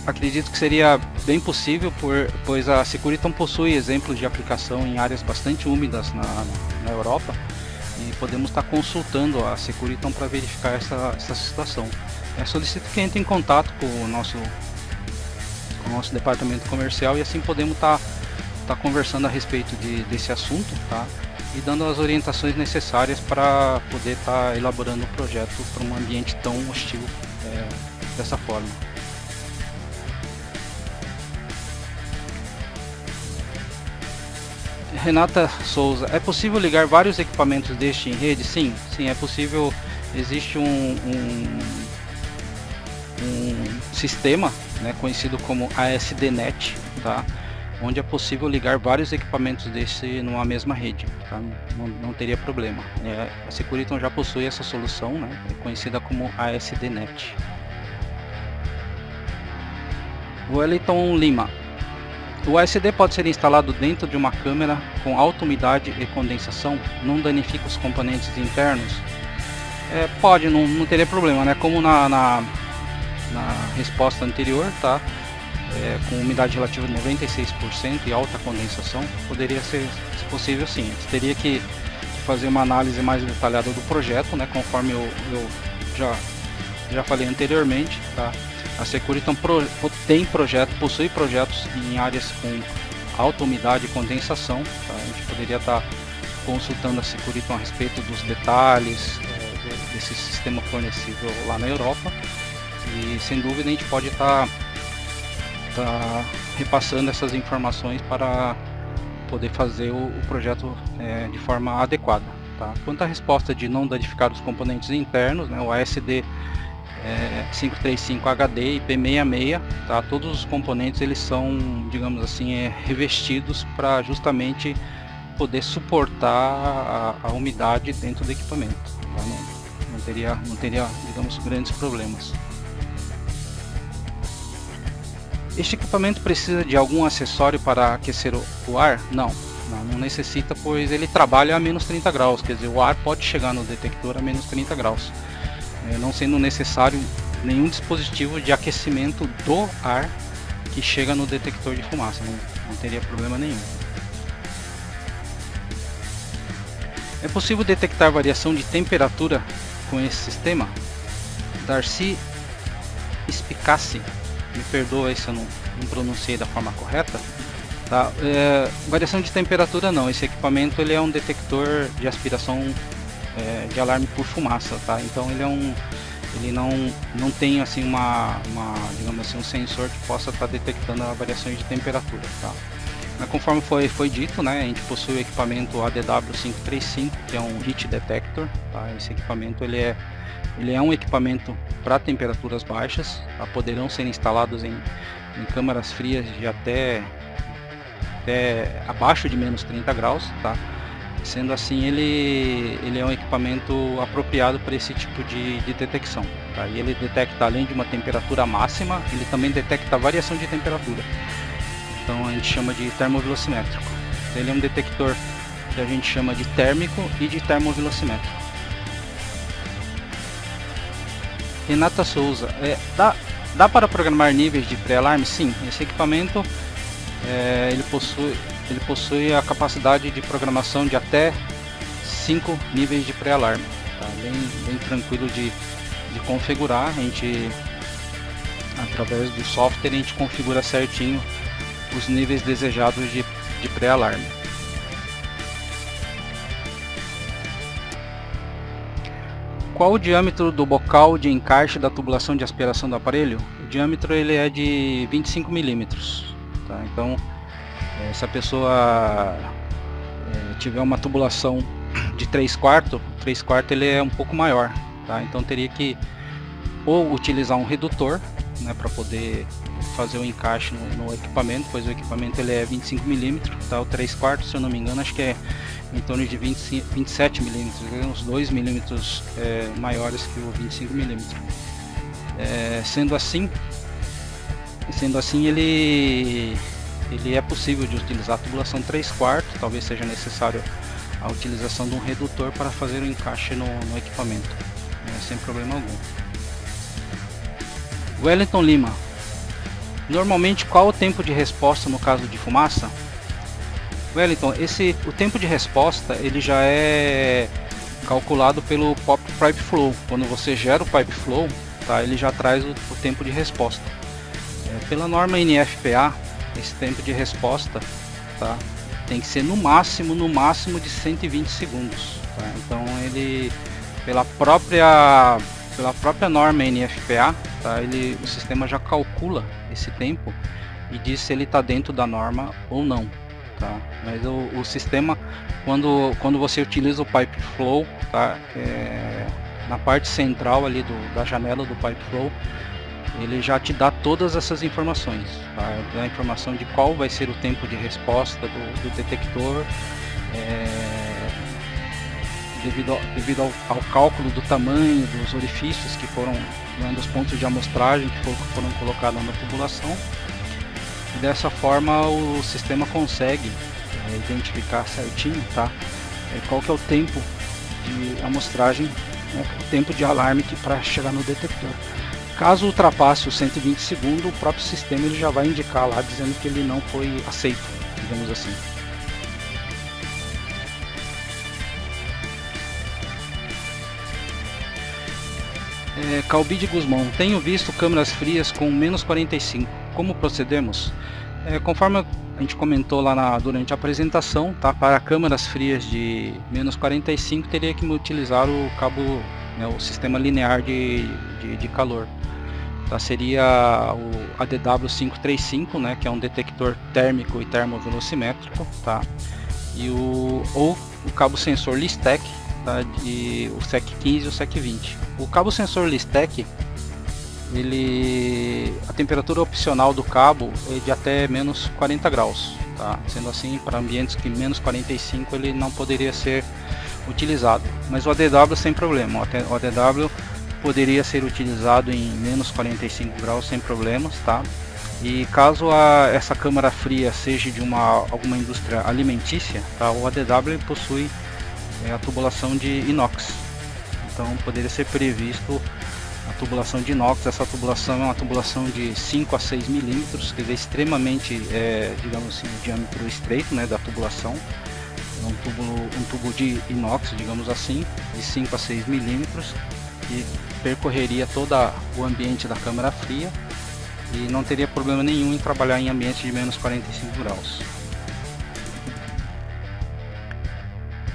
acredito que seria bem possível, pois a Securiton possui exemplos de aplicação em áreas bastante úmidas na Europa, e podemos estar consultando a Securiton para verificar essa situação. Solicito que entre em contato com o nosso departamento comercial, e assim podemos estar conversando a respeito desse assunto, tá? E dando as orientações necessárias para poder estar elaborando o projeto para um ambiente tão hostil dessa forma. Renata Souza, é possível ligar vários equipamentos deste em rede? Sim, é possível. Existe um sistema, né, conhecido como ASD.NET, tá? Onde é possível ligar vários equipamentos desse numa mesma rede, tá? Não teria problema. A Securiton já possui essa solução, né, conhecida como ASD.NET. Wellington Lima, o ASD pode ser instalado dentro de uma câmera com alta umidade e condensação? Não danifica os componentes internos? Pode, não teria problema, né? Como na resposta anterior, tá? Com umidade relativa de 96% e alta condensação, poderia ser possível sim. Você teria que fazer uma análise mais detalhada do projeto, né? Conforme eu já falei anteriormente, tá? A Securiton possui projetos em áreas com alta umidade e condensação, tá? A gente poderia estar consultando a Securiton a respeito dos detalhes desse sistema fornecido lá na Europa, e sem dúvida a gente pode estar repassando essas informações para poder fazer o projeto de forma adequada, tá? Quanto à resposta de não danificar os componentes internos, né, o ASD 535 HD e P66, tá? Todos os componentes eles são, digamos assim, revestidos para justamente poder suportar a umidade dentro do equipamento, tá? Não teria, digamos, grandes problemas. Este equipamento precisa de algum acessório para aquecer o ar? Não necessita, pois ele trabalha a menos 30 graus, quer dizer, o ar pode chegar no detector a menos 30 graus, não sendo necessário nenhum dispositivo de aquecimento do ar que chega no detector de fumaça, não teria problema nenhum. É possível detectar variação de temperatura com esse sistema? Darcy Spicassi, me perdoa se eu não pronunciei da forma correta, tá? Variação de temperatura não, esse equipamento ele é um detector de aspiração de alarme por fumaça, tá? Então ele não tem assim digamos assim, um sensor que possa estar detectando a variações de temperatura, tá? Mas conforme foi dito, né, a gente possui o equipamento ADW535, que é um heat detector, tá? Esse equipamento ele é um equipamento para temperaturas baixas, tá? Poderão ser instalados em câmaras frias de até abaixo de menos 30 graus, tá? Sendo assim, ele é um equipamento apropriado para esse tipo de detecção, tá? E ele detecta, além de uma temperatura máxima, ele também detecta a variação de temperatura. Então a gente chama de termovelocimétrico. Ele é um detector que a gente chama de térmico e de termovelocimétrico. Renata Souza, dá para programar níveis de pré-alarme? Sim, esse equipamento ele possui a capacidade de programação de até 5 níveis de pré-alarme, tá? Bem tranquilo de configurar. A gente, através do software, a gente configura certinho os níveis desejados de pré-alarme. Qual o diâmetro do bocal de encaixe da tubulação de aspiração do aparelho? O diâmetro ele é de 25 milímetros, tá? Então, se a pessoa tiver uma tubulação de 3/4, ele é um pouco maior, tá? Então teria que ou utilizar um redutor, né, para poder fazer o encaixe no equipamento, pois o equipamento ele é 25 milímetros, tá? O 3/4, se eu não me engano, acho que é em torno de 27 milímetros, uns 2 milímetros maiores que o 25 milímetros. Sendo assim ele é possível de utilizar a tubulação 3/4, talvez seja necessário a utilização de um redutor para fazer o encaixe no equipamento, sem problema algum. Wellington Lima, Normalmente, qual o tempo de resposta no caso de fumaça? Wellington, o tempo de resposta ele já é calculado pelo Pipe Flow. Quando você gera o Pipe Flow, tá, ele já traz o tempo de resposta. Pela norma NFPA, esse tempo de resposta, tá, tem que ser no máximo de 120 segundos. Tá? Então ele, pela própria norma NFPA, tá, o sistema já calcula esse tempo e diz se ele está dentro da norma ou não. Tá? Mas o sistema, quando você utiliza o Pipe Flow, tá, na parte central ali da janela do Pipe Flow, ele já te dá todas essas informações. Tá? Dá a informação de qual vai ser o tempo de resposta do detector, devido ao cálculo do tamanho dos orifícios que foram, dos pontos de amostragem que foram colocados na tubulação. E dessa forma o sistema consegue identificar certinho, tá, qual que é o tempo de amostragem, né, o tempo de alarme para chegar no detector. Caso ultrapasse os 120 segundos, o próprio sistema ele já vai indicar lá dizendo que ele não foi aceito, digamos assim. Calbi de Guzmão, tenho visto câmeras frias com menos 45, como procedemos? Conforme a gente comentou lá durante a apresentação, tá, para câmeras frias de menos 45 teria que utilizar o cabo, né, o sistema linear de calor. Tá, seria o ADW535, né, que é um detector térmico e termovelocimétrico, tá, e o cabo sensor Listec, tá, o SEC15 e o SEC20. O cabo sensor Listec, a temperatura opcional do cabo é de até menos 40 graus, tá? Sendo assim, para ambientes que menos 45 ele não poderia ser utilizado, mas o ADW sem problema. O ADW poderia ser utilizado em menos 45 graus sem problemas, tá? E caso essa câmara fria seja de alguma indústria alimentícia, tá? O ADW possui a tubulação de inox, então poderia ser previsto a tubulação de inox. Essa tubulação é uma tubulação de 5 a 6 milímetros, quer dizer, extremamente, digamos assim, o diâmetro estreito, né, da tubulação. É um tubo de inox, digamos assim, de 5 a 6 milímetros, que percorreria todo o ambiente da câmara fria e não teria problema nenhum em trabalhar em ambiente de menos 45 graus.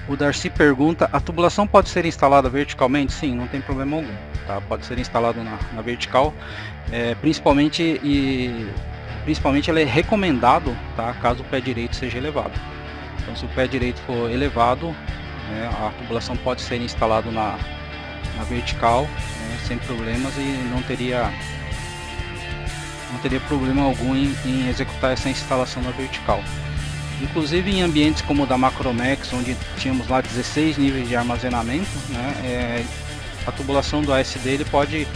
O Darcy pergunta, a tubulação pode ser instalada verticalmente? Sim, não tem problema algum. Tá? Pode ser instalado na vertical, principalmente ele é recomendado, tá, caso o pé direito seja elevado. Então se o pé direito for elevado, né, a tubulação pode ser instalada na vertical, né, sem problemas, e não teria problema algum em executar essa instalação na vertical. Inclusive em ambientes como o da Macromex, onde tínhamos lá 16 níveis de armazenamento, né, a tubulação do ASD ele pode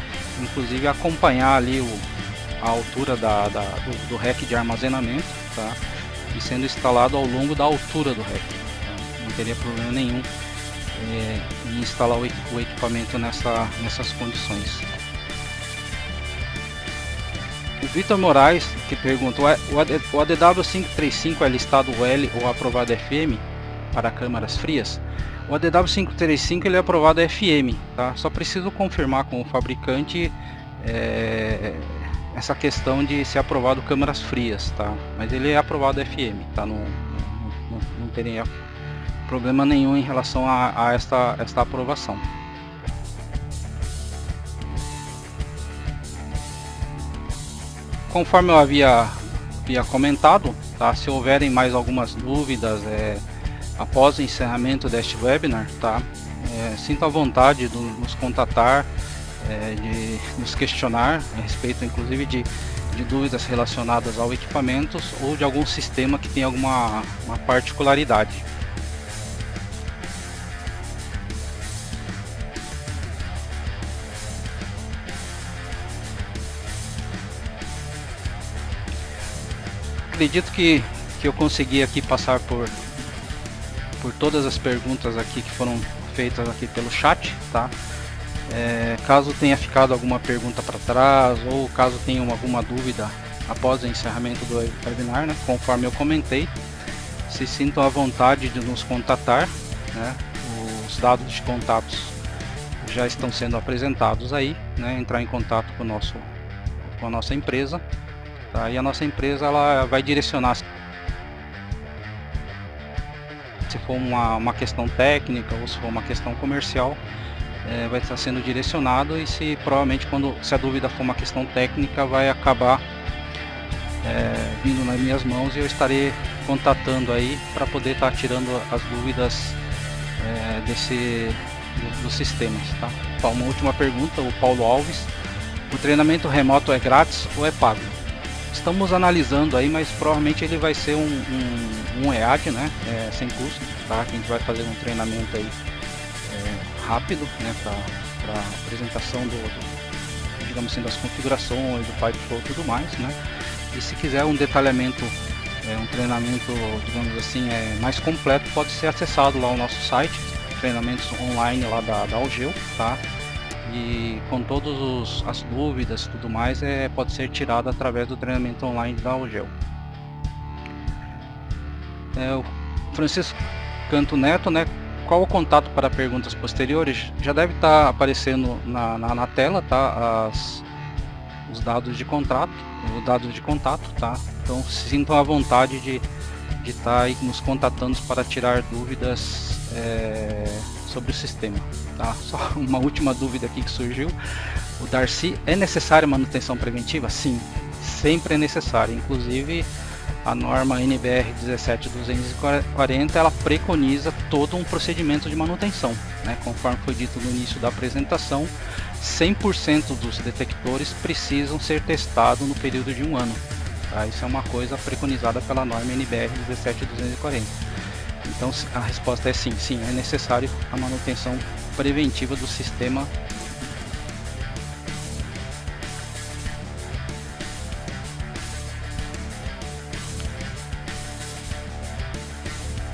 inclusive acompanhar ali a altura do rack de armazenamento, tá, e sendo instalado ao longo da altura do rack. Tá? Não teria problema nenhum em instalar o equipamento nessas condições. O Vitor Moraes que pergunta, o ADW535 é listado L ou aprovado FM para câmaras frias? O ADW535 ele é aprovado FM, tá? Só preciso confirmar com o fabricante essa questão de ser aprovado câmaras frias, tá? Mas ele é aprovado FM, tá? Não teria problema nenhum em relação a esta aprovação. Conforme eu havia comentado, tá? Se houverem mais algumas dúvidas após o encerramento deste webinar, tá? Sinta a vontade de nos contatar, de nos questionar a respeito inclusive de dúvidas relacionadas ao equipamento ou de algum sistema que tenha uma particularidade. Acredito que eu consegui aqui passar por todas as perguntas aqui que foram feitas aqui pelo chat, tá? Caso tenha ficado alguma pergunta para trás ou caso tenham alguma dúvida após o encerramento do webinar, né? Conforme eu comentei, se sintam à vontade de nos contatar, né? Os dados de contatos já estão sendo apresentados aí, né? Entrar em contato com a nossa empresa, tá? E a nossa empresa ela vai direcionar, se for uma questão técnica ou se for uma questão comercial, vai estar sendo direcionado, e se a dúvida for uma questão técnica, vai acabar vindo nas minhas mãos, e eu estarei contatando aí para poder estar tirando as dúvidas dos sistemas, tá? Uma última pergunta, o Paulo Alves: o treinamento remoto é grátis ou é pago? Estamos analisando aí, mas provavelmente ele vai ser um EAD, né? Sem custo, tá? Que a gente vai fazer um treinamento aí rápido, né? Para apresentação digamos assim, das configurações, do Pipeflow e tudo mais, né? E se quiser um detalhamento, um treinamento, digamos assim, mais completo, pode ser acessado lá no nosso site, treinamentos online lá da Algeu, tá? E com todas as dúvidas e tudo mais, pode ser tirado através do treinamento online da Algeu. O Francisco Canto Neto, né? Qual o contato para perguntas posteriores? Já deve estar aparecendo na tela, tá? Os dados de contato, tá? Então se sintam à vontade de estar aí nos contatando para tirar dúvidas sobre o sistema, tá? Só uma última dúvida aqui que surgiu. O Darcy: é necessária manutenção preventiva? Sim, sempre é necessário. Inclusive a norma NBR 17240 ela preconiza todo um procedimento de manutenção, né? Conforme foi dito no início da apresentação, 100% dos detectores precisam ser testados no período de 1 ano, tá? Isso é uma coisa preconizada pela norma NBR 17240. Então a resposta é sim, é necessário a manutenção preventiva do sistema.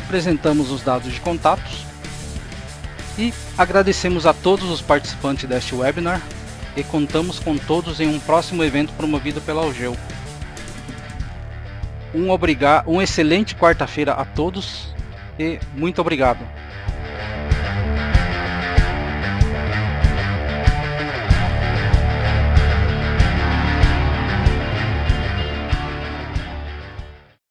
Apresentamos os dados de contatos e agradecemos a todos os participantes deste webinar, e contamos com todos em um próximo evento promovido pela Algeu. Um excelente quarta-feira a todos e muito obrigado.